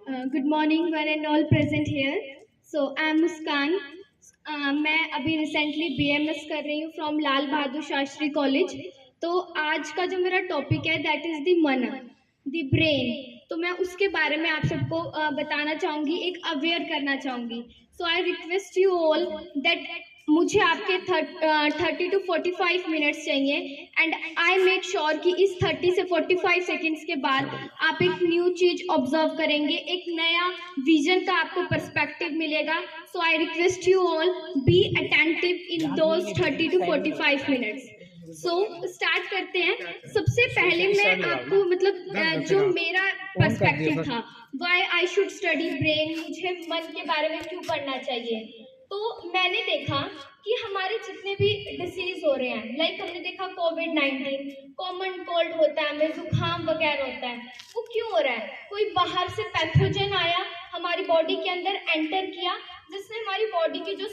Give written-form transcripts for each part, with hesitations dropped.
Good morning one and all present here. So I am Muskan. मैं अभी recently BMS कर रही हूँ फ्रॉम लाल बहादुर शास्त्री कॉलेज। तो आज का जो मेरा टॉपिक है that is the man, the brain. तो मैं उसके बारे में आप सबको बताना चाहूँगी, एक अवेयर करना चाहूँगी। So I request you all that मुझे आपके 30 to 45 मिनट्स चाहिए एंड आई मेक श्योर कि इस 30 से 45 सेकेंड्स के बाद आप एक न्यू चीज ऑब्जर्व करेंगे, एक नया विजन का आपको पर्सपेक्टिव मिलेगा। So I request you all be attentive in those 30 to 45 minutes. So start करते हैं। सबसे पहले मैं आपको जो मेरा पर्सपेक्टिव था, why I should study brain, मुझे मन के बारे में क्यों पढ़ना चाहिए। तो मैंने देखा कि हमारे जितने भी डिसीज हो रहे हैं, लाइक हमने देखा कोविड-19, कॉमन कोल्ड होता है, हमें जुकाम वगैरह होता है, वो क्यों हो रहा है? कोई बाहर से पैथोजन आया, हमारी बॉडी के अंदर एंटर किया, जिसने हमारी बॉडी की जो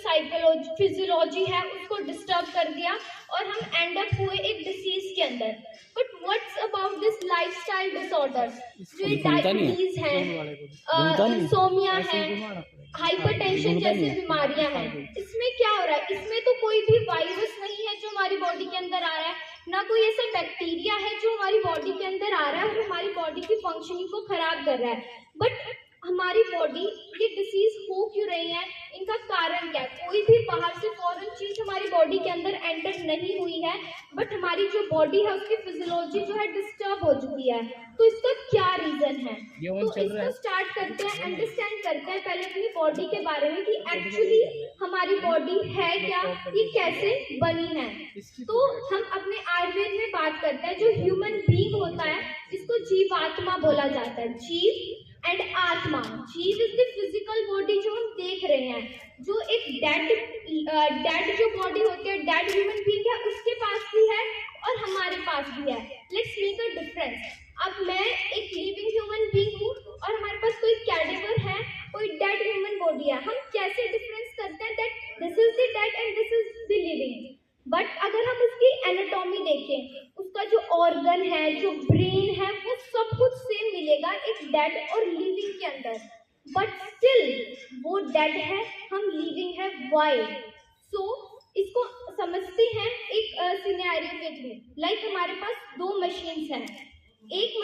फिजियोलॉजी है उसको डिस्टर्ब कर दिया और हम एंड अप हुए एक डिसीज के अंदर। But what's about this lifestyle disorders, जो ये डायबिटीज है, इंसोमिया है, हाइपरटेंशन जैसी बीमारियां हैं, इसमें क्या हो रहा है? इसमें तो कोई भी वायरस नहीं है जो हमारी बॉडी के अंदर आ रहा है, ना कोई ऐसा बैक्टीरिया है जो हमारी बॉडी के अंदर आ रहा है और हमारी बॉडी की फंक्शनिंग को खराब कर रहा है। बट हमारी बॉडी ये डिसीज हो क्यों रही है, इनका कारण क्या है? कोई भी बाहर से फॉरेन चीज हमारी बॉडी के अंदर एंटर नहीं हुई है, बट हमारी जो बॉडी है उसकी फिजियोलॉजी जो है डिस्टर्ब हो चुकी है। तो इसका क्या रीजन है? तो इसको स्टार्ट करते हैं, अंडरस्टैंड करते हैं पहले अपनी बॉडी के बारे में कि एक्चुअली हमारी बॉडी है क्या, ये कैसे बनी है। तो हम अपने आयुर्वेद में बात करते हैं, जो ह्यूमन बीइंग होता है इसको जीवात्मा बोला जाता है। जीव एंड आत्मा, जीव इज द फिजिकल बॉडी जो हम देख रहे हैं, जो एक डेड जो बॉडी होती है, डेड ह्यूमन बीइंग है, उसके पास भी है और हमारे पास भी है। Let's make a difference. अब मैं एक लिविंग ह्यूमन बीइंग हूँ और हमारे पास कोई कैडेवर है, कोई डेड ह्यूमन बॉडी है। हम कैसे डिफरेंस करते हैं that this is the dead and this is the living. But अगर हम उसकी एनाटॉमी देखें, उसका जो ऑर्गन है, जो ब्रेन है, वो सब कुछ सेम मिलेगा एक डेड और लिविंग के अंदर। बट स्टिल वो डेड है, हम लिविंग है। व्हाई? सो इसको समझते हैं एक सिनेरियो के थ्रू। लाइक हमारे पास दो मशीन्स हैं। एक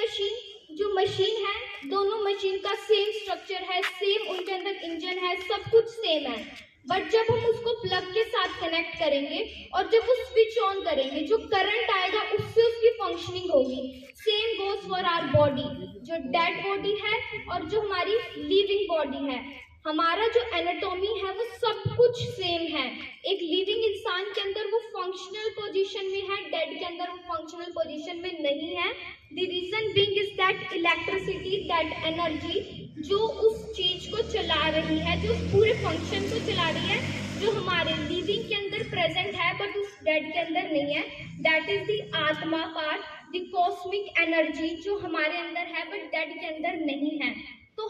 मशीन है, दोनों मशीन का सेम स्ट्रक्चर है, सेम उनके अंदर इंजन है, सब कुछ सेम है। बट जब हम उसको प्लग के साथ कनेक्ट करेंगे और जब वो स्विच ऑन करेंगे, जो करंट आएगा उससे उसकी फंक्शनिंग होगी। Same goes for our body, जो डेड बॉडी है और जो हमारी लिविंग बॉडी है। हमारा जो एनाटॉमी है वो सब कुछ सेम है। एक लिविंग इंसान के अंदर वो फंक्शनल पोजीशन में है, डेड के अंदर वो फंक्शनल पोजीशन में नहीं है। The reason being is that electricity, that energy जो उस चीज को चला रही है, जो उस पूरे फंक्शन को चला रही है, जो हमारे लिविंग के अंदर प्रेजेंट है बट उस डेड के अंदर नहीं है, दैट इज द आत्मा पार्ट, द कॉस्मिक एनर्जी जो हमारे अंदर है बट डेड के अंदर नहीं है। तो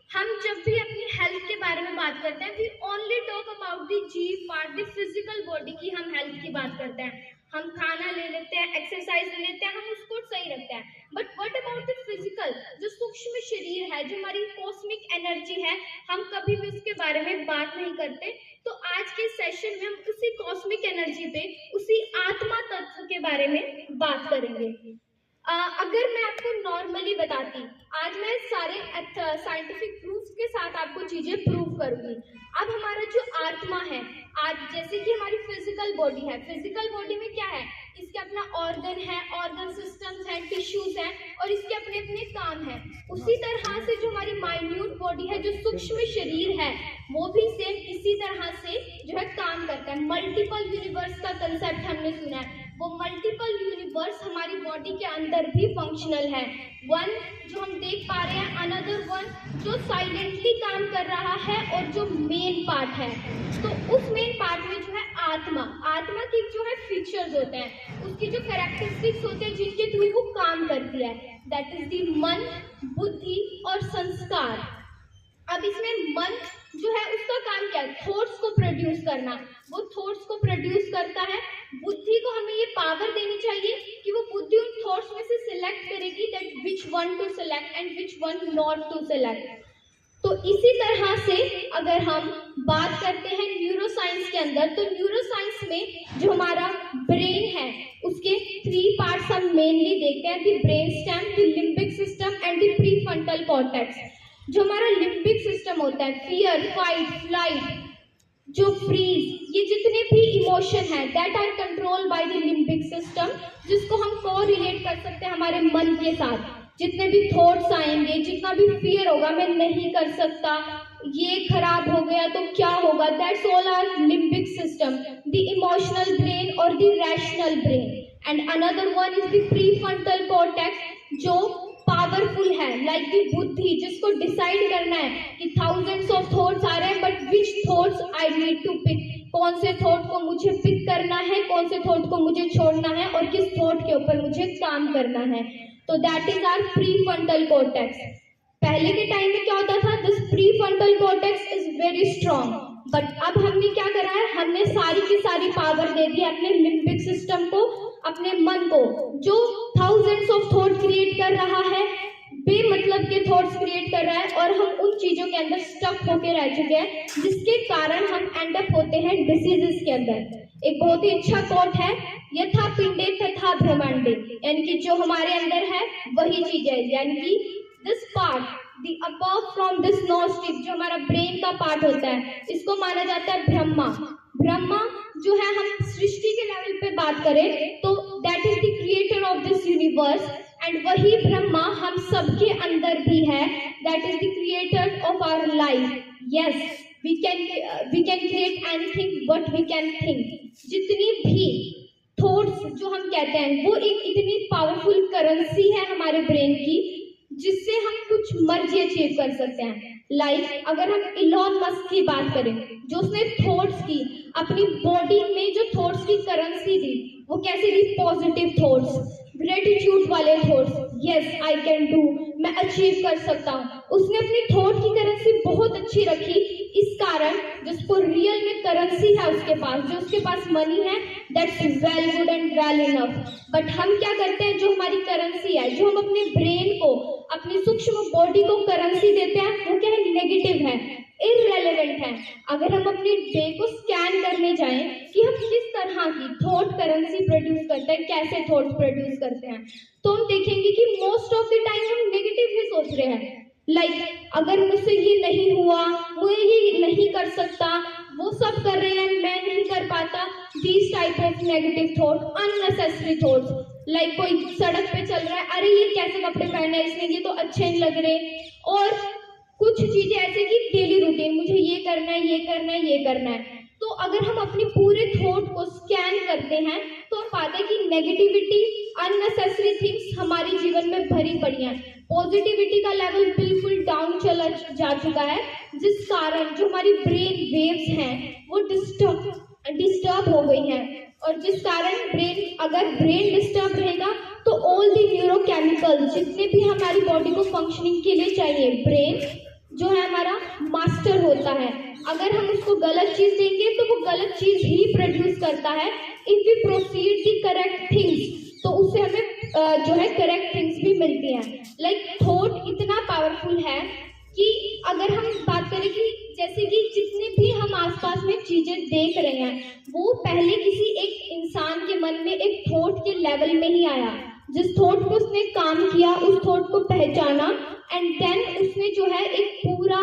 हम जब भी अपनी हेल्थ के बारे में बात करते हैं, we only talk about the जीव पार्ट, द फिजिकल बॉडी की हम हेल्थ की बात करते हैं। हम खाना ले लेते हैं, एक्सरसाइज ले लेते हैं, हम उसको सही रखते हैं। But what about the physical, जो सूक्ष्म शरीर है, जो हमारी कॉस्मिक एनर्जी है, हम कभी भी उसके बारे में बात नहीं करते। तो आज के सेशन में हम उसी कॉस्मिक एनर्जी पे, उसी आत्मा तत्व के बारे में बात करेंगे। अगर मैं आपको नॉर्मली बताती, आज मैं सारे साइंटिफिक प्रूफ के साथ आपको चीजें प्रूव करूंगी। अब हमारा जो आत्मा है, आज जैसे कि हमारी फिजिकल बॉडी है, फिजिकल बॉडी में क्या है, इसके अपना ऑर्गन है, ऑर्गन सिस्टम्स हैं, टिश्यूज हैं और इसके अपने अपने काम हैं। उसी तरह से जो हमारी माइन्यूट बॉडी है, जो सूक्ष्म शरीर है, वो भी सेम इसी तरह से जो है काम करता है। मल्टीपल यूनिवर्स का कंसेप्ट हमने सुना है, वो मल्टीपल यूनिवर्स हमारी बॉडी के अंदर भी फंक्शनल है। वन जो हम देख पा रहे हैं, अनदर वन जो साइलेंटली काम कर रहा है और जो मेन पार्ट है। तो उस मेन पार्ट में जो है आत्मा की जो है फीचर्स होते हैं, उसकी जो कैरेक्टरिस्टिक्स होते हैं जिनके थ्रू वो काम करती है, दैट इज द मन, बुद्धि और संस्कार। अब इसमें मन जो है उसका काम क्या है? थॉट्स को प्रोड्यूस करना, वो थॉट्स को प्रोड्यूस करता है। बुद्धि को हमें ये पावर देनी चाहिए कि वो बुद्धि उन थॉट्स में से सिलेक्ट करेगी that which one to select and which one not to select. तो इसी तरह से अगर हम बात करते हैं न्यूरोसाइंस के अंदर, तो न्यूरोसाइंस में जो हमारा ब्रेन है उसके 3 पार्ट्स हम मेनली देखते हैं, the brain stem, the limbic system and the prefrontal cortex. जो हमारा लिम्बिक सिस्टम होता है, फियर, फाइट, फ्लाइट, जो फ्रीज, ये जितने भी इमोशन है that are control by the limbic system, जिसको हम कोरिलेट कर सकते हैं हमारे मन के साथ। जितने भी थॉट्स आएंगे, जितना भी फियर होगा, मैं नहीं कर सकता, ये खराब हो गया तो क्या होगा, that's all are limbic system, the emotional brain और the rational brain. And another one is the prefrontal cortex, जो पावरफुल है, लाइक द बुद्धि, जिसको डिसाइड करना है कि थाउजेंड्स ऑफ थॉट्स आ रहे हैं but which thoughts I need to pick, कौन से थॉट को मुझे पिक करना है, कौन से थॉट को मुझे छोड़ना है और किस थॉट के ऊपर मुझे काम करना है। तो that is our prefrontal cortex. पहले के टाइम में क्या होता था, this prefrontal cortex is very strong, but अब हमने क्या करा है, हमने सारी की सारी पावर दे दी अपने लिम्बिक सिस्टम को, अपने मन को, जो थाउजेंड्स ऑफ थॉट क्रिएट कर रहा है, बेमतलब के थॉट्स क्रिएट कर रहा है, और हम उन चीजों के अंदर स्टक होके रह चुके हैं, जिसके कारण हम एंड अप होते हैं डिसीजेस के अंदर। एक बहुत ही अच्छा कोट है, यथा पिंडे तथा ब्रह्मांडे, यानी कि जो हमारे अंदर है वही चीज है, यानी कि this part, the above from this gnostic, जो हमारा ब्रेन का पार्ट होता है, इसको माना जाता है ब्रह्मा। ब्रह्मा जो है, हम सृष्टि के लेवल पे बात करें तो that is the creator of this universe, and वही ब्रह्मा हम सबके अंदर भी है, that is the creator of our life. Yes, we can create anything what we can think। जितनी भी थॉट्स जो हम कहते हैं वो एक इतनी पावरफुल करेंसी है हमारे ब्रेन की, जिससे हम कुछ मर्जी अचीव कर सकते हैं। लाइक अगर हम इलॉन मस्क की बात करें, जो उसने थॉट्स की, अपनी बॉडी में जो थॉट्स की करेंसी दी, वो कैसे दी, पॉजिटिव थॉट्स, ग्रेटिट्यूड वाले thoughts, yes I can do, मैं अचीव कर सकता हूँ। उसने अपनी थॉट की करेंसी बहुत अच्छी रखी, इस कारण जिसको रियल में करेंसी है उसके पास, जो उसके पास मनी है, that's well good and well enough. But हम क्या करते हैं, जो हमारी करेंसी है, जो हम अपने ब्रेन को, अपनी सूक्ष्म बॉडी को करेंसी देते हैं, वो क्या है, नेगेटिव है, इररेलेवेंट है। अगर हम अपने डे को स्कैन करने जाएं कि हम किस तरह की थॉट करेंसी प्रोड्यूस करते हैं, कैसे थॉट्स प्रोड्यूस करते हैं, तो हम देखेंगे कि मोस्ट ऑफ द टाइम हम नेगेटिव ही सोच रहे हैं। लाइक अगर मुझसे ये नहीं हुआ, मुझे ये नहीं कर सकता, वो सब कर रहे हैं, मैं नहीं कर पाता, these type of negative thought, unnecessary thoughts. Like कोई सड़क पे चल रहा है, अरे ये कैसे कपड़े पहने हैं इसने, ये तो अच्छे नहीं लग रहे, और कुछ चीजें ऐसे कि डेली रूटीन, मुझे ये करना है, ये करना है, ये करना है। तो अगर हम अपने पूरे थॉट को स्कैन करते हैं तो हम पाते हैं कि नेगेटिविटी, अननेसेसरी थिंग्स हमारे जीवन में भरी पड़ी हैं, पॉजिटिविटी का लेवल बिल्कुल डाउन चला जा चुका है, जिस कारण जो हमारी ब्रेन वेव्स हैं वो डिस्टर्ब हो गई हैं, और जिस कारण अगर ब्रेन डिस्टर्ब रहेगा तो ऑल द न्यूरोकेमिकल जितने भी हमारी बॉडी को फंक्शनिंग के लिए चाहिए, ब्रेन जो है हमारा मास्टर होता है। अगर हम उसको गलत चीज देंगे तो वो गलत चीज ही प्रोड्यूस करता है। If we proceed the correct things, तो उससे हमें जो है करेक्ट थिंग्स भी मिलती हैं। लाइक थॉट इतना पावरफुल है कि अगर हम बात करें कि जैसे कि जितने भी हम आसपास में चीजें देख रहे हैं, वो पहले किसी एक इंसान के मन में एक थॉट के लेवल में ही आया, जिस थॉट को उसने काम किया, उस थॉट को पहचाना, एंड देन उसने जो है एक पूरा,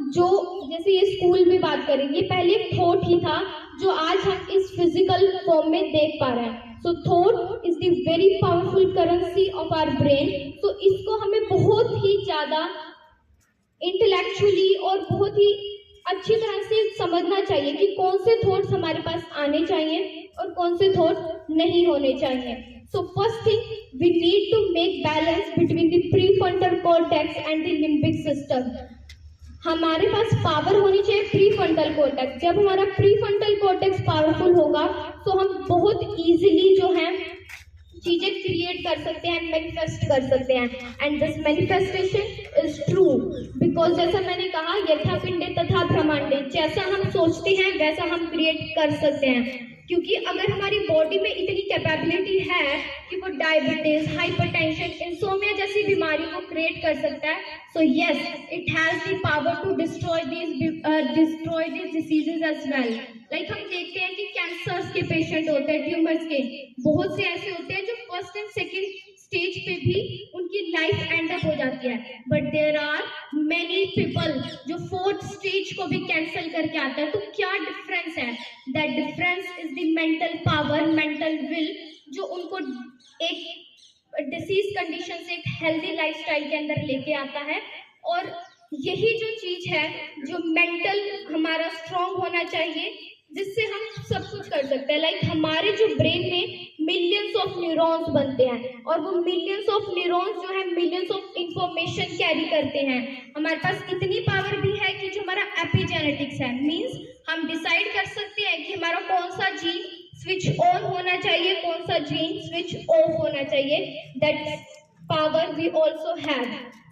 जो जैसे ये स्कूल में बात करें, ये पहले एक थॉट ही था जो आज हम इस फिजिकल फॉर्म में देख पा रहे हैं। So thought is the very powerful currency of our brain. तो इसको हमें बहुत ही ज्यादा इंटेलेक्चुअली और बहुत ही अच्छी तरह से समझना चाहिए कि कौन से थॉट्स हमारे पास आने चाहिए और कौन से थॉट नहीं होने चाहिए। So first thing, we need to make balance between the prefrontal cortex and the limbic system. हमारे पास पावर होनी चाहिए प्रीफ्रंटल कॉर्टेक्स। जब हमारा प्रीफ्रंटल कॉर्टेक्स पावरफुल होगा तो हम बहुत इजीली जो है चीजें क्रिएट कर सकते हैं, मैनिफेस्ट कर सकते हैं, and this manifestation is true because जैसा मैंने कहा, यथा पिंडे तथा ब्रह्मांडे, जैसा हम सोचते हैं वैसा हम क्रिएट कर सकते हैं। क्योंकि अगर हमारी बॉडी में इतनी कैपेबिलिटी है कि वो डायबिटीज, हाइपरटेंशन, इंसोमिया जैसी बीमारी को क्रिएट कर सकता है, so yes it has the power to destroy these diseases as well. Like हम देखते हैं कि कैंसर्स के पेशेंट होते हैं, ट्यूमर्स के, बहुत से ऐसे होते हैं जो फर्स्ट एंड सेकेंड स्टेज पे भी उनकी लाइफ एंड अप हो जाती है, but there are many people जो फोर्थ स्टेज को भी कैंसिल करके आता है। तो क्या डिफरेंस है? That difference is the mental power, mental will, जो उनको एक डिसीज कंडीशन से एक हेल्दी लाइफस्टाइल के अंदर लेके आता है। और यही जो चीज है, जो मेंटल हमारा स्ट्रांग होना चाहिए, जिससे हम सब कुछ कर सकते हैं। लाइक हमारे जो ब्रेन में मिलियंस ऑफ न्यूरॉन्स बनते हैं, और वो मिलियंस ऑफ न्यूरॉन्स जो है मिलियंस ऑफ इंफॉर्मेशन कैरी करते हैं। हमारे पास इतनी पावर भी है कि जो हमारा एपिजेनेटिक्स है, मींस हम डिसाइड कर सकते हैं कि हमारा कौन सा जीन स्विच ऑन होना चाहिए, कौन सा जीन स्विच ऑफ होना चाहिए। That power we also have.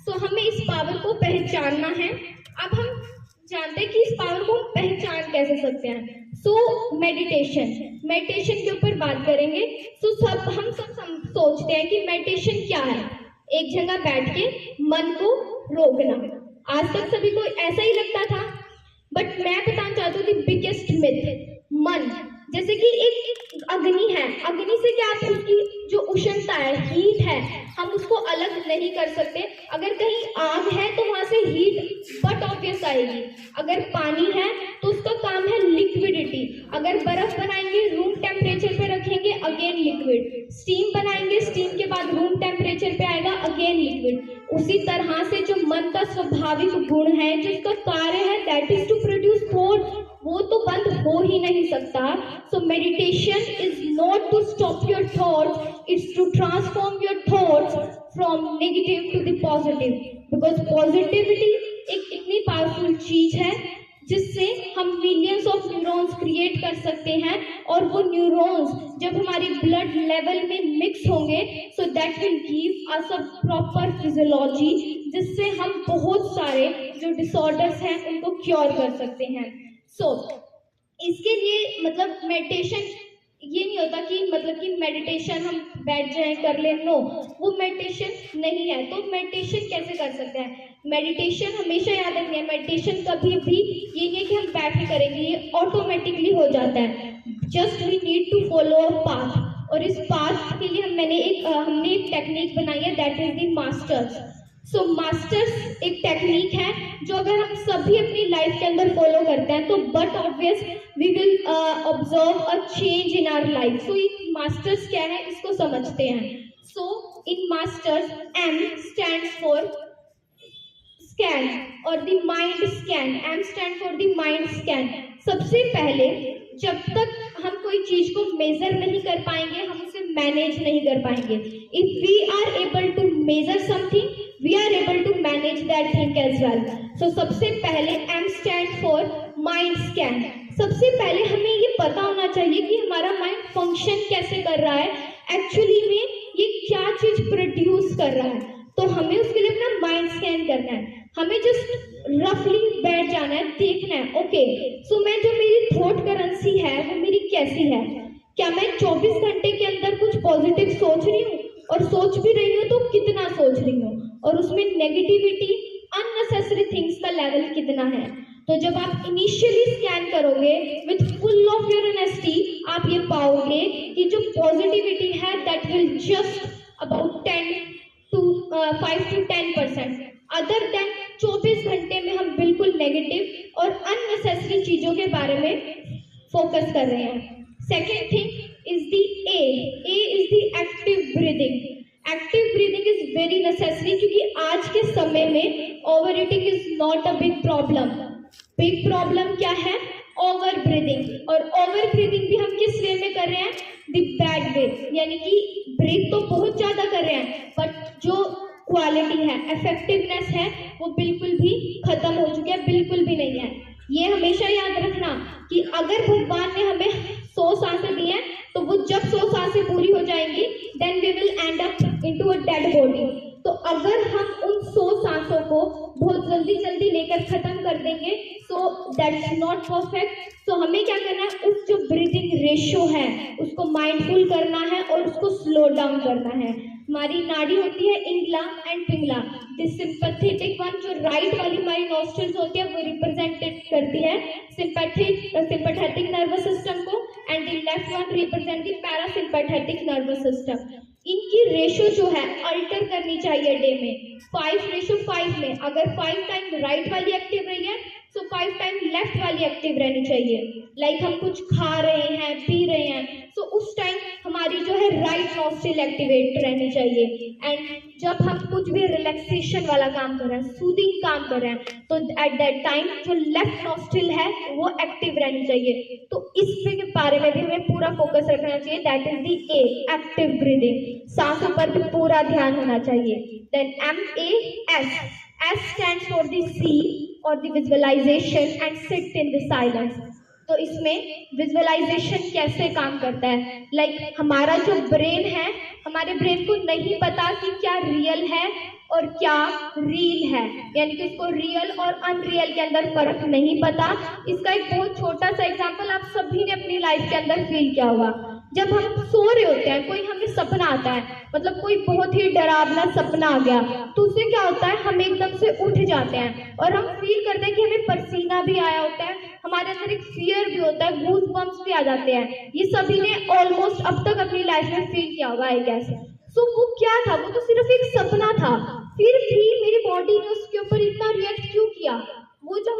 So हमें इस पावर को पहचानना है। अब हम जानते हैं कि इस पावर को पहचान कैसे सकते हैं। सो मेडिटेशन के ऊपर बात करेंगे। सो हम सब सोचते हैं कि मेडिटेशन क्या है? एक जगह बैठ के मन को रोकना। आज तक सभी को ऐसा ही लगता था, बट मैं बताना चाहती हूँ कि बिगेस्ट मिथ, मन जैसे कि एक अग्नि है, अग्नि से क्या आप उसकी जो उष्णता है, हीट है, हम उसको अलग नहीं कर सकते। अगर कहीं आग है तो वहां से हीट बट ऑब्वियस आएगी। अगर पानी है तो उसका काम है लिक्विडिटी। अगर बर्फ बनाएंगे, रूम टेम्परेचर पे रखेंगे, अगेन लिक्विड। स्टीम बनाएंगे, स्टीम के बाद रूम टेम्परेचर पे आएगा, अगेन लिक्विड। उसी तरह से जो मन का स्वाभाविक गुण है, जो उसका कार्य है, that is to produce thought, वो तो बंद हो ही नहीं सकता। So meditation is not to stop your thoughts, it's to transform your thoughts from negative to the positive, because positivity एक इतनी पावरफुल चीज है जिससे हम मिलियंस ऑफ न्यूरॉन्स क्रिएट कर सकते हैं। और वो न्यूरॉन्स जब हमारी ब्लड लेवल में मिक्स होंगे, so that will give us a proper physiology, जिससे हम बहुत सारे जो डिसऑर्डर्स हैं उनको क्योर कर सकते हैं। सो इसके लिए मतलब मेडिटेशन ये नहीं होता कि मतलब कि मेडिटेशन हम बैठ जाएं कर लें, नो, वो मेडिटेशन नहीं है। तो मेडिटेशन कैसे कर सकते हैं? मेडिटेशन हमेशा याद रखना है, मेडिटेशन कभी भी ये नहीं कि हम बैठ के करेंगे, ये ऑटोमेटिकली हो जाता है। Just we need to follow a path, और इस पाथ के लिए हमने एक टेक्निक बनाई है, that is the masters. So masters एक टेक्निक है जो अगर हम सभी अपनी लाइफ के अंदर फॉलो करते हैं तो but obvious we will observe a change in our life. So ये मास्टर्स क्या है, इसको समझते हैं। So in masters M stands for scan और the mind scan, M stand for the mind scan। सबसे पहले जब तक हम कोई चीज को मेजर नहीं कर पाएंगे, हम उसे मैनेज नहीं कर पाएंगे। If we are able to measure something, we are able to manage that thing as well। So सबसे पहले M stand for mind scan। सबसे पहले हमें ये पता होना चाहिए कि हमारा माइंड फंक्शन कैसे कर रहा है, एक्चुअली में ये क्या चीज प्रोड्यूस कर रहा है। तो हमें उसके लिए अपना माइंड स्कैन करना है। हमें जस्ट रफली बैठ जाना है, देखना है, ओके सो मैं जो मेरी थॉट करेंसी है वो मेरी कैसी है। क्या मैं 24 घंटे के अंदर कुछ पॉजिटिव सोच रही हूँ, और सोच भी रही हूँ तो कितना सोच रही हूँ, और उसमें नेगेटिविटी, अननेसेसरी थिंग्स का लेवल कितना है। तो जब आप इनिशियली स्कैन करोगे with full of your honesty, आप ये पाओगे कि जो पॉजिटिविटी है that will just about 5 to 10%। Other than 24 घंटे में हम बिल्कुल नेगेटिव और अननेसेसरी चीजों के बारे में फोकस कर रहे हैं। Second thing is the A is the active breathing. Active breathing is very necessary, क्योंकि आज के समय में over eating is not a big problem. Big problem क्या है? Over breathing. और ओवर ब्रीदिंग भी हम किस वे में कर रहे हैं? द बैड वे, यानी कि ब्रीथ तो बहुत ज्यादा कर रहे हैं, बट जो क्वालिटी है, इफेक्टिवनेस है, वो बिल्कुल भी खत्म हो चुकी है, बिल्कुल भी नहीं है। ये हमेशा याद रखना कि अगर भगवान ने हमें 100 सांसें दी हैं, तो वो जब 100 सांसें पूरी हो जाएंगी, then we will end up into a dead body. तो अगर हम उन 100 सांसों को बहुत जल्दी जल्दी लेकर खत्म कर देंगे, सो दैट्स नॉट परफेक्ट। तो हमें क्या करना है, उस जो ब्रीदिंग रेशियो है उसको माइंडफुल करना है और उसको स्लो डाउन करना है। हमारी नाड़ी होती है Ingla and Pingla. This sympathetic one, जो राइट वाली हमारी नॉस्ट्रल्स होती है, वो रिप्रेजेंटेड करती है सिंपैथेटिक नर्वस सिस्टम को, and the left one represent the parasympathetic nervous system. इनकी रेशियो जो है अल्टर करनी चाहिए डे में, 5:5 में। अगर 5 टाइम राइट वाली एक्टिव रही है तो 5 टाइम लेफ्ट वाली एक्टिव रहनी चाहिए। लाइक हम कुछ खा रहे हैं, पी रहे हैं, तो उस टाइम हमारी जो है राइट नॉस्ट्रिल एक्टिवेट रहनी चाहिए। एंड जब हम कुछ भी रिलैक्सेशन वाला काम कर रहे हैं, सूदिंग काम कर रहे हैं, तो एट दैट टाइम जो लेफ्ट नॉस्ट्रिल है वो एक्टिव रहनी चाहिए। तो इस पे के बारे में भी हमें पूरा फोकस रखना चाहिए। That is the A, active breathing. सांसों पर भी पूरा ध्यान होना चाहिए। Then MAS, S stands for the see or the visualization and sit in the silence। तो इसमें विजुअलाइजेशन कैसे काम करता है, लाइक हमारा जो ब्रेन है, हमारे ब्रेन को नहीं पता कि क्या रियल है और क्या रील है, यानी कि उसको रियल और अनरियल के अंदर फर्क नहीं पता। इसका एक बहुत छोटा सा एग्जांपल आप सभी ने अपनी लाइफ के अंदर फील किया होगा। जब हम सो रहे होते हैं, कोई हमें सपना आता है, मतलब कोई बहुत ही डरावना सपना आ गया, तो उससे क्या होता है, हम एकदम से उठ जाते हैं और हम फील करते हैं कि हमें पसीना भी आया होता है, हमारे अंदर एक फियर भी होता है, गूज बम्प्स भी आ जाते हैं। ये सभी ने ऑलमोस्ट अब तक अपनी लाइफ में फील किया होगा आई गेस। सो वो क्या था, वो तो सिर्फ एक सपना था, फिर भी मेरी बॉडी ने उसके ऊपर इतना रिएक्ट क्यों किया? वो जो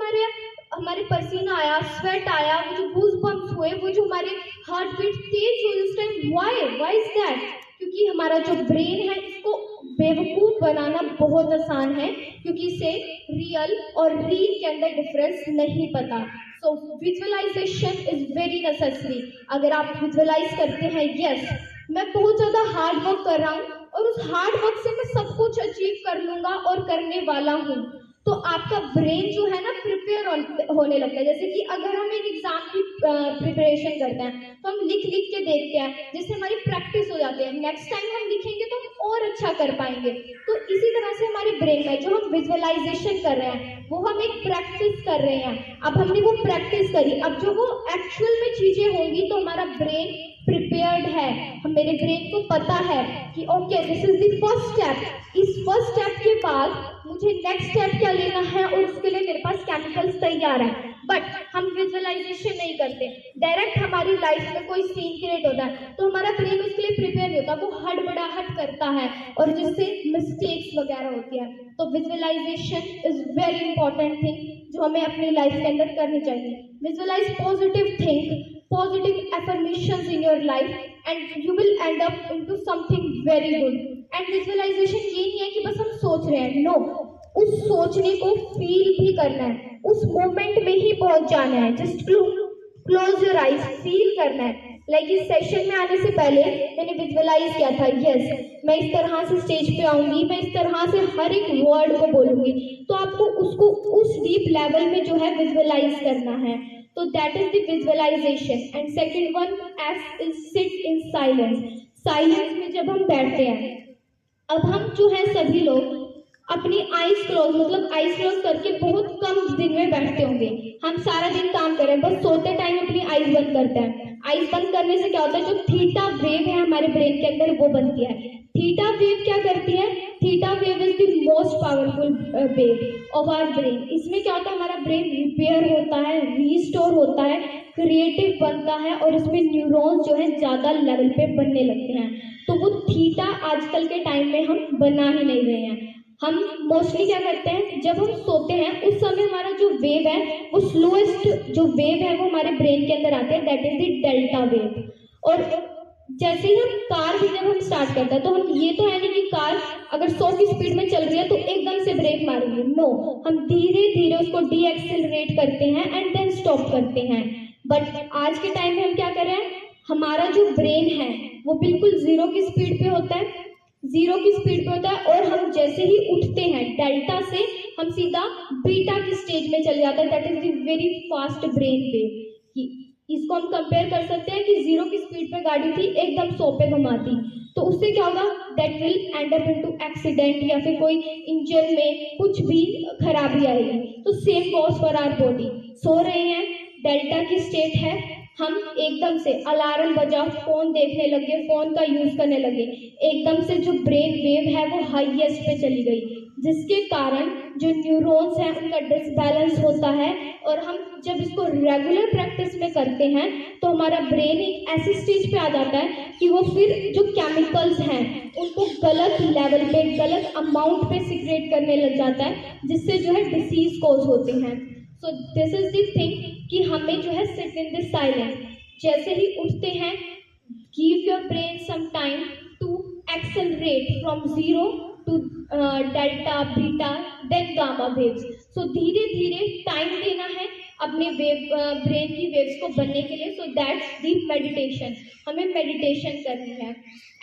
हमारे पसीना आया, स्वेट आया, वो जो गूज बम्प्स हुए, वो जो हमारे हार्ट बीट तेज हुई उस टाइम, व्हाई इज दैट? क्योंकि हमारा जो ब्रेन है, इसको बेवकूफ बनाना बहुत आसान है, क्योंकि इसे रियल और रील के अंदर डिफरेंस नहीं पता। सो विजुअलाइजेशन इज वेरी नेसेसरी। अगर आप विजुअलाइज करते हैं, यस मैं बहुत ज्यादा हार्ड वर्क कर रहा हूँ और उस हार्ड वर्क से मैं सब कुछ अचीव कर लूंगा और करने वाला हूँ, तो आपका ब्रेन जो है ना प्रिपेयर होने लगता है। जैसे कि अगर हम एक एग्जाम की प्रिपरेशन करते हैं तो हम लिख के देखते हैं, जिससे हमारी प्रैक्टिस हो जाती है, नेक्स्ट टाइम हम लिखेंगे तो हम और अच्छा कर पाएंगे। तो इसी तरह से हमारे ब्रेन में जो हम विजुअलाइजेशन कर रहे हैं, वो हम एक प्रैक्टिस कर रहे हैं। अब हमने वो प्रैक्टिस करी, अब जो वो एक्चुअल में चीजें होंगी तो हमारा ब्रेन प्रिपेयर्ड है, हम मेरे ब्रेन को पता है कि okay this is the first step. इस फर्स्ट स्टेप के बाद मुझे नेक्स्ट स्टेप क्या लेना है और उसके लिए मेरे पास केमिकल्स तैयार है। बट हम विजुअलाइजेशन नहीं करते, डायरेक्ट हमारी लाइफ में कोई सीन क्रिएट होता है तो हमारा ब्रेन उसके लिए प्रिपेयर नहीं होता, वो हड़बड़ाहट करता है और जिससे मिस्टेक्स वगैरह होती है। तो visualization is very important thing जो हमें अपनी लाइफ के अंदर करनी चाहिए। Visualize positive think, positive affirmations in your life and you will end up into something very good। and visualization ये नहीं है कि बस हम सोच रहे हैं, नो, उस सोचने को फील भी करना है, उस मोमेंट में ही पहुंच जाना है। Just close your eyes, feel करना है। लाइक इस सेशन में आने से पहले मैंने विजुअलाइज किया था, यस मैं इस तरह से स्टेज पे आऊंगी, मैं इस तरह से हर एक वर्ड को बोलूंगी, तो आपको उसको उस डीप लेवल में जो है विजुअलाइज करना है। तो that is the visualization. And second one S is sit in silence. Silence में जब हम बैठते हैं, अब हम जो है सभी लोग अपनी आईज क्लोज, मतलब आईज क्लोज करके बहुत कम दिन में बैठते होंगे। हम सारा दिन काम कर रहे हैं, बस सोते टाइम अपनी आईज बंद करते हैं। आईज बंद करने से क्या होता है, जो थीटा वेव है हमारे ब्रेन के अंदर वो बनती है। थीटा वेव क्या करती है, theta wave is the most powerful wave of our brain. इसमें क्या होता है, हमारा ब्रेन रिपेयर होता है, रीस्टोर होता है, क्रिएटिव बनता है और इसमें न्यूरॉन्स जो है ज्यादा लेवल पे बनने लगते हैं। तो वो थीटा आजकल के टाइम में हम बना ही नहीं रहे हैं। हम मोस्टली क्या करते हैं, जब हम सोते हैं उस समय हमारा जो वेव है, वो स्लोएस्ट जो वेव है वो हमारे ब्रेन के अंदर आते हैं, that is the delta wave. और जैसे ही हम कार भी जब हम स्टार्ट करते हैं, तो हम ये तो है नहीं कि कार अगर 100 की स्पीड में चल रही है तो एकदम से ब्रेक मारेंगे, नो, हम धीरे धीरे उसको डी एक्सेलरेट करते हैं एंड देन स्टॉप करते हैं। बट आज के टाइम में हम क्या कर रहे हैं, हमारा जो ब्रेन है वो बिल्कुल 0 की स्पीड पे होता है, 0 की स्पीड पे होता है, और हम जैसे ही उठते हैं डेल्टा से हम सीधा बीटा की स्टेज में चले जाते हैं, that is the very fast brain wave. इसको हम कंपेयर कर सकते हैं कि 0 की स्पीड पे गाड़ी थी, एकदम 100 पे घुमाती, तो उससे क्या होगा, that will end up into accident या फिर कोई इंजन में कुछ भी खराबी आएगी। तो same goes for our body. सो रहे हैं, डेल्टा की स्टेट है, हम एकदम से अलार्म बजा, फोन देखने लगे, फोन का यूज करने लगे, एकदम से जो ब्रेन वेव है वो हाईएस्ट पे चली गई, जिसके कारण जो न्यूरॉन्स हैं उनका डिसबैलेंस होता है। और हम जब इसको रेगुलर प्रैक्टिस में करते हैं तो हमारा ब्रेन एक ऐसी स्टेज पे आ जाता है कि वो फिर जो केमिकल्स हैं उनको गलत लेवल पे, गलत अमाउंट पे सिक्रेट करने लग जाता है, जिससे जो है डिसीज कॉज होते हैं। So this is the thing कि हमें जो है सिट इन दिस साइलेंस, जैसे ही उठते हैं, give your brain some time to accelerate from zero to delta, beta, then gamma waves. So धीरे धीरे टाइम देना है अपने ब्रेन की वेव्स को बनने के लिए। सो दैट्स दी मेडिटेशन, हमें मेडिटेशन करनी है।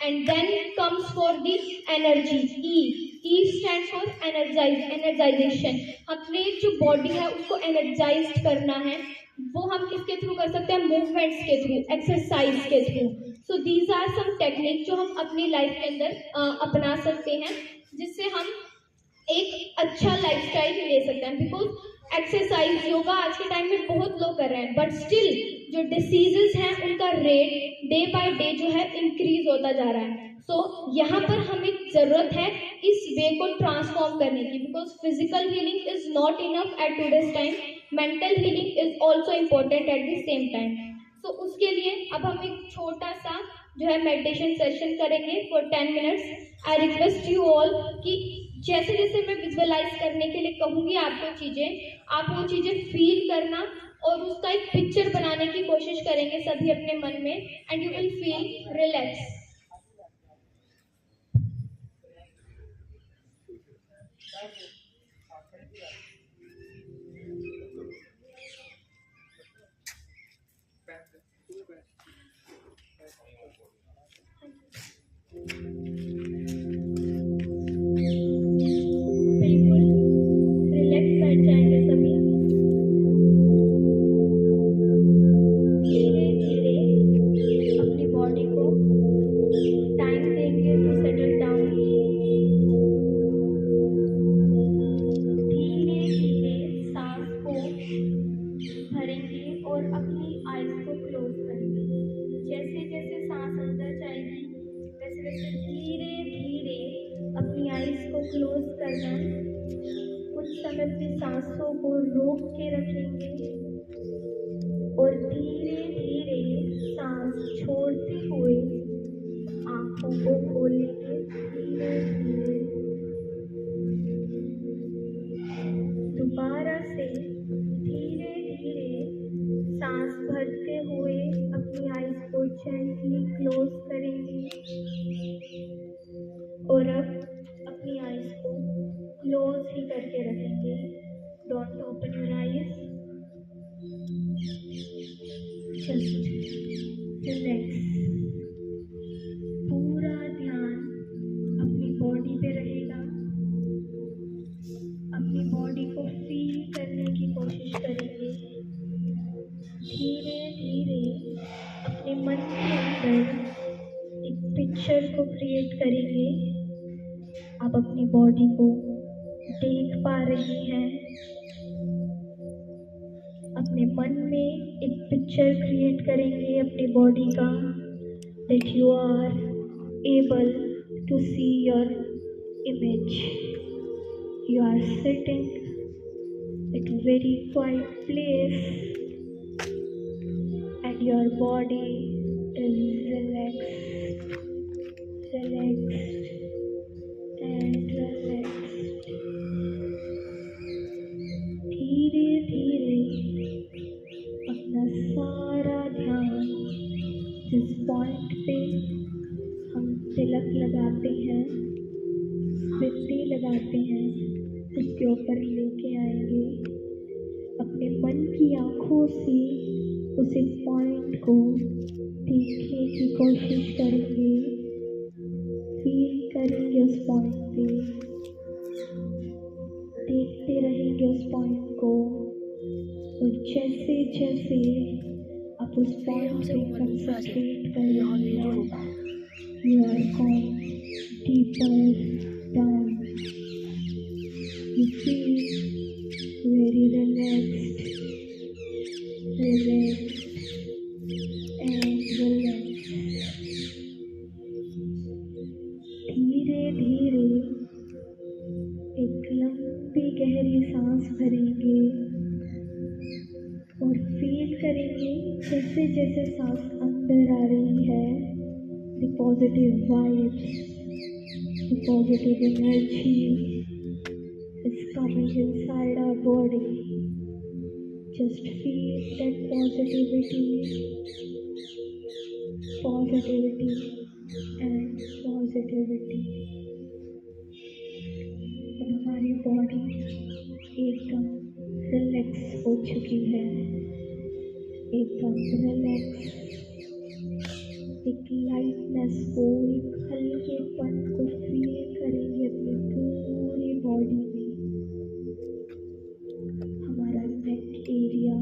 And then comes for the energy, E stand for energization. अपने जो बॉडी है उसको एनर्जाइज करना है, वो हम किसके थ्रू कर सकते हैं, मूवमेंट्स के थ्रू, एक्सरसाइज के through. So these are some technique जो हम अपनी लाइफ के अंदर अपना सकते हैं, जिससे हम एक अच्छा लाइफस्टाइल ले सकते हैं। बिकॉज एक्सरसाइज, योगा आज के टाइम में बहुत लोग कर रहे हैं, बट स्टिल जो डिसीजेस हैं उनका रेट डे बाय डे जो है इंक्रीज होता जा रहा है। सो यहाँ पर हमें जरूरत है इस वे को ट्रांसफॉर्म करने की, because physical healing is not enough at today's time, mental healing is also important at the same time. So उसके लिए अब हम एक छोटा सा जो है मेडिटेशन सेशन करेंगे for 10 minutes. I request you all कि जैसे जैसे मैं विजुअलाइज करने के लिए कहूँगी आपको चीज़ें, आप वो चीज़ें फील करना और उसका एक पिक्चर बनाने की कोशिश करेंगे सभी अपने मन में, and you will feel relax. सांसों को रोक के रखेंगे और धीरे धीरे सांस छोड़ते हुए आंखों को खोलेंगे। धीरे धीरे दोबारा से धीरे धीरे सांस भरते हुए अपनी आईज को जेंटली क्लोज करेंगे और अब अपनी आईज को क्लोज ही करके रखेंगे। Don't open your eyes, just relax. पूरा ध्यान अपनी बॉडी पे रहेगा। अपनी बॉडी को फील करने की कोशिश करेंगे। धीरे धीरे अपने मन के अंदर एक पिक्चर को क्रिएट करेंगे। आप अपनी बॉडी को देख पा रही हैं। अपने मन में एक पिक्चर क्रिएट करेंगे अपनी बॉडी का, that you are able to see your image. You are sitting at a very quiet place and your body is relaxed and relaxed. धीरे धीरे अपना सारा ध्यान जिस पॉइंट पे हम तिलक लगाते हैं, बिंदी लगाते हैं, उसके ऊपर लेके आएंगे। अपने मन की आँखों से उस पॉइंट को देखने की कोशिश करेंगे। फील करेंगे उस पॉइंट पे, देखते रहेंगे उस पॉइंट को। और जैसे जैसे आप उस पॉइंट पे कंसंट्रेट करेंगे, You are going deeper down. You feel very relaxed and relaxed. धीरे धीरे एक लंबी गहरी सांस भरेंगे और फील करेंगे जैसे जैसे सांस अंदर आ रही है, the positive vibes, the positive energy is coming inside our body. Just feel that positivity and positivity. अब हमारी बॉडी एकदम रिलैक्स हो चुकी है, एकदम रिलैक्स, एक लाइटनेस को, एक हल्केपन को फील करेंगे अपनी पूरी बॉडी में। हमारा नेक एरिया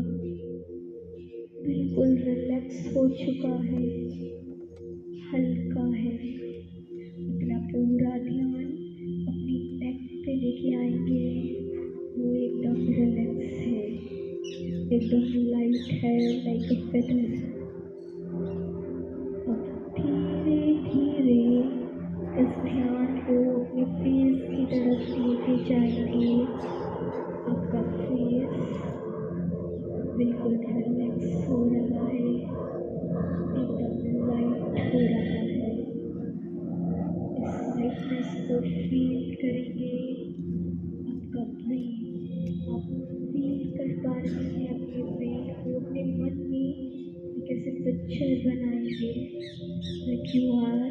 बिल्कुल रिलैक्स हो चुका है, हल्का है। अपना पूरा ध्यान अपनी नेक पे लेके आएंगे, वो एकदम रिलैक्स है, एकदम लाइट है, लाइक अ फेदर। अब धीरे धीरे इस ध्यान को अपने फेस की तरफ लेके जाएंगे। आपका फेस बिल्कुल रिलैक्स हो रहा है, एकदम लाइट हो रहा है। इस लाइटनेस को फील करेंगे। आपका ब्रेन, आप फील कर पा रहे हैं अपने ब्रेन को, अपने मन में कैसे पिक्चर बनाएंगे, like you are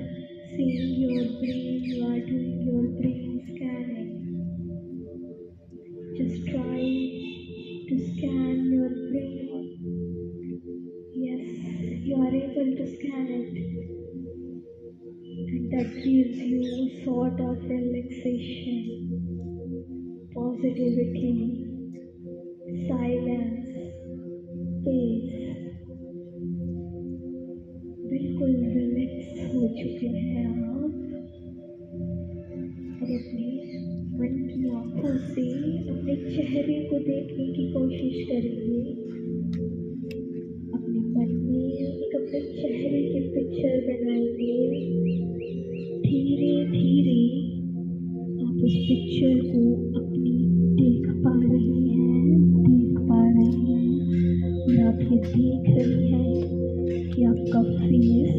seeing your brain, you are doing your brain scanning. Just try to scan your brain. Yes, you are able to scan it, and that gives you a sort of relaxation, positivity, silence, peace. बिल्कुल relax हो चुके हैं आप। अब अपने मन की आंखों से अपने चेहरे को देखने की कोशिश करेंगे। अपने मन में एक अपने चेहरे के पिक्चर बनाएंगे। धीरे धीरे आप उस पिक्चर को अपनी देख पा रहे हैं, और आप ये देख रहे हैं कि आपका फेस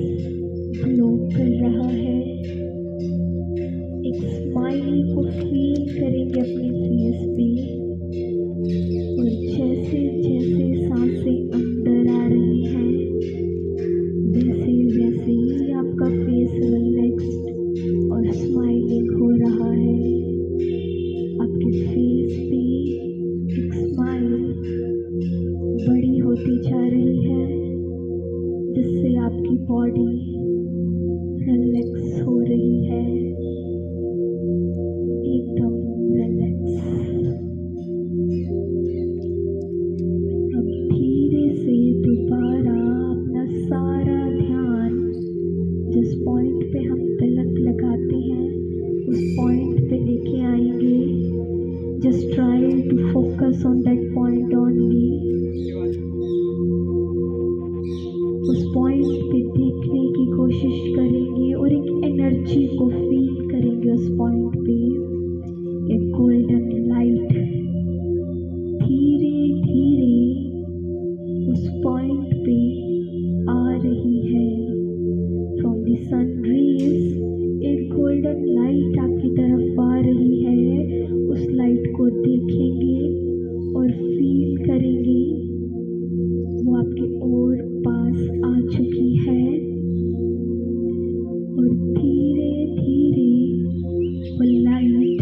ग्लो कर रहा है। एक स्माइल को फील करेंगे अपने फेस पे, और जैसे जैसे सांसें अंदर आ रही हैं, वैसे वैसे ही आपका फेस रिलैक्स्ड और स्माइलिंग हो रहा है। आपके फेस पे एक स्माइल बड़ी होती जा रही है, जिससे आपकी बॉडी रिलैक्स हो रही है, एकदम रिलैक्स। अब धीरे से दोबारा अपना सारा ध्यान जिस पॉइंट पे हम तिलक लगाते हैं, उस पॉइंट पे लेके आएंगे। Just try to focus on that point only. उस पॉइंट पे देखने की कोशिश करेंगे और एक एनर्जी को फील करेंगे। उस पॉइंट पे एक गोल्डन लाइट धीरे धीरे उस पॉइंट पे आ रही है। फ्रॉम द सन रेज एक गोल्डन लाइट आपकी तरफ आ रही है। उस लाइट को देखेंगे और फील करेंगे, वो आपके और पास आ चुकी है, और धीरे धीरे वो लाइट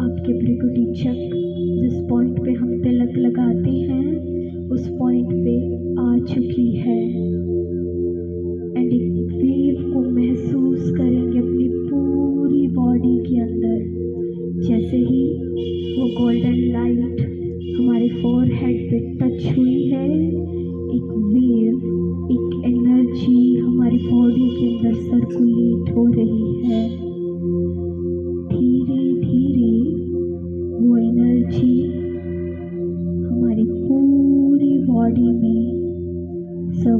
आपके भ्रिकुटी चक्र, जिस पॉइंट पे हम तिलक लगाते हैं, उस पॉइंट पे आ चुकी है। एंड एक वेव को महसूस करेंगे अपनी पूरी बॉडी के अंदर। जैसे ही वो गोल्डन लाइट हमारे फोरहेड पे टच हुई है, एक वेव, एक एनर्जी हमारी बॉडी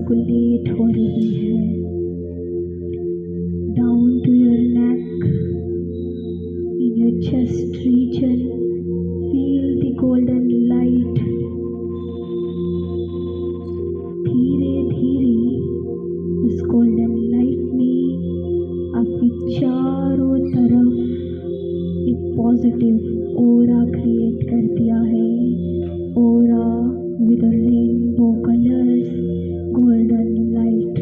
सर्कुलेट हो रही है down to your neck, in your chest region. Feel the golden light. धीरे धीरे इस गोल्डन लाइट ने आपकी चारों तरफ एक पॉजिटिव ओरा क्रिएट कर दिया है. Aura with rainbow colours, golden light.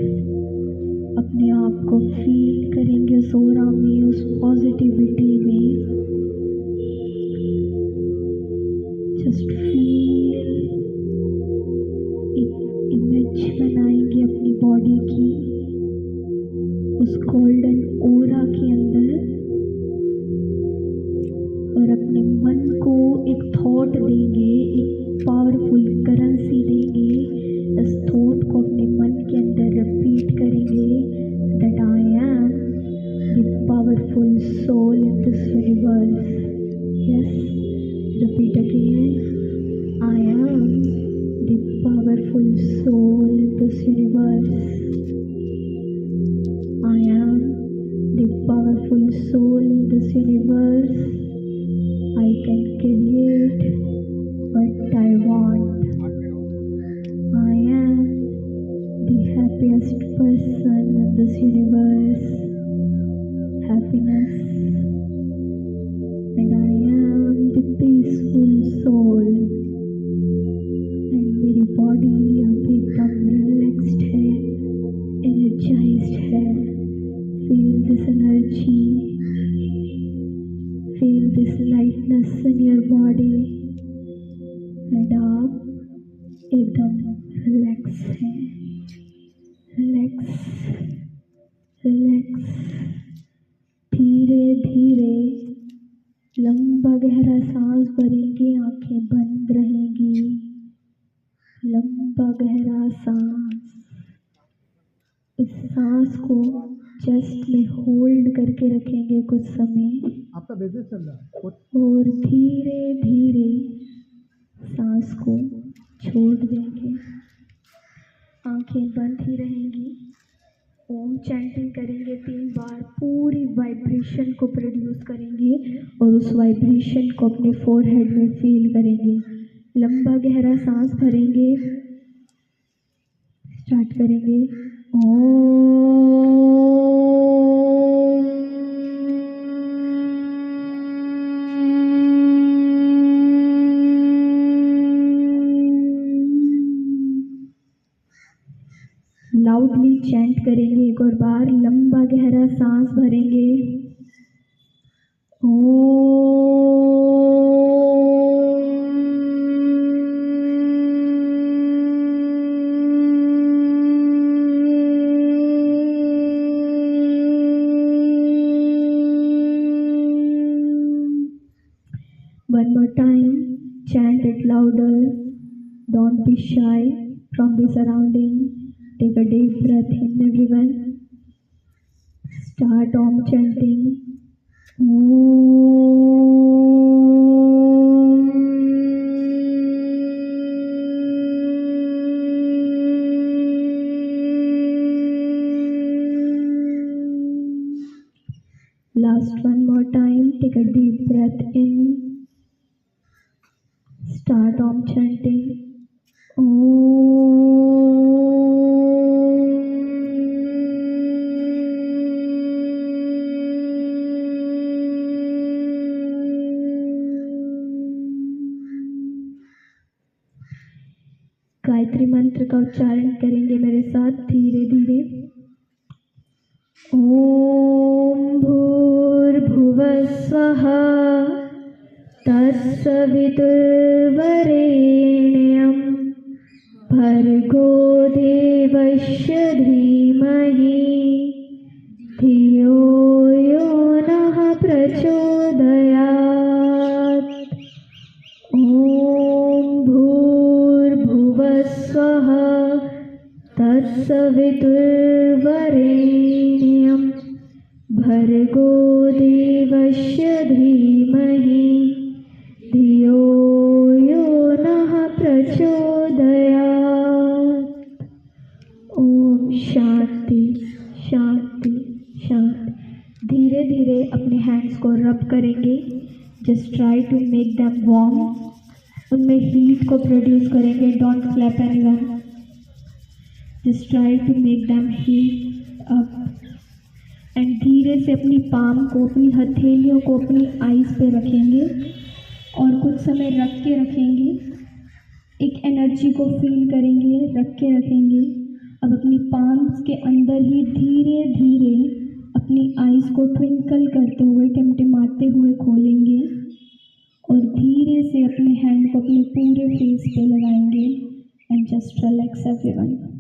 अपने आप को फील करेंगे उस ओरा में, उस पॉजिटिविटी में. Just feel. एक इमेज बनाएंगे अपनी बॉडी की उस गोल्डन ओरा के अंदर और अपने मन को एक थॉट देंगे, एक पावरफुल करेंसी देंगे. इस थॉट को अपने मन के अंदर रिपीट करेंगे that I am the powerful soul in this universe. Yes, repeat again. I am the powerful soul in this universe. I am the powerful soul in this universe. I can create what I want. I am the happiest person in this universe. Happiness. And I am the peaceful soul. And मेरी body अब एकदम relaxed है, energized है. Feel this energy, feel this lightness in your body. And आप एकदम relax हैं. Relax, relax. धीरे धीरे लंबा गहरा सांस भरेंगे, आंखें बंद रहेंगी. लंबा गहरा सांस. इस सांस को चेस्ट में होल्ड करके रखेंगे कुछ समय. आपका बिजनेस चल रहा है और धीरे धीरे सांस को छोड़ देंगे. आंखें बंद ही रहेंगी. ओम चैंटिंग करेंगे 3 बार. पूरी वाइब्रेशन को प्रोड्यूस करेंगे और उस वाइब्रेशन को अपने फोरहेड में फील करेंगे. लंबा गहरा सांस भरेंगे. स्टार्ट करेंगे. लाउडली चैंट करेंगे एक और बार. लंबा गहरा सांस भरेंगे. One more time, chant it louder. Don't be shy from the surrounding. Take a deep breath in, everyone. Start Om chanting. Last one more time. Take a deep breath in. Start Om chanting. Gayatri मंत्र का उच्चारण करेंगे मेरे साथ धीरे धीरे. ओम भूर्भुवः स्वः तत्सवितुर्वरेण्यं भर्गो देवस्य धीमहि धियो यो नः प्रचोदयात्. ओम भूर्भुवः स्वः तत्सवितुर्वरेण्यं भर्गो देवस्य धीमहि धियो यो नः प्रचोदयात्. करेंगे, just try to make them warm, उनमें हीट को प्रोड्यूस करेंगे, don't clap anyone, just try to make them heat up and धीरे से अपनी पाम को, अपनी हथेलियों को अपनी आईज पे रखेंगे और कुछ समय रख के रखेंगे, एक एनर्जी को फील करेंगे, रख के रखेंगे। अब अपनी पाम्स के अंदर ही धीरे धीरे अपनी आईज को ट्विंकल करते हुए, टिमटिमाते हुए खोलेंगे और धीरे से अपने हैंड को अपने पूरे फेस पे लगाएंगे एंड जस्ट रिलैक्स एवरीवन।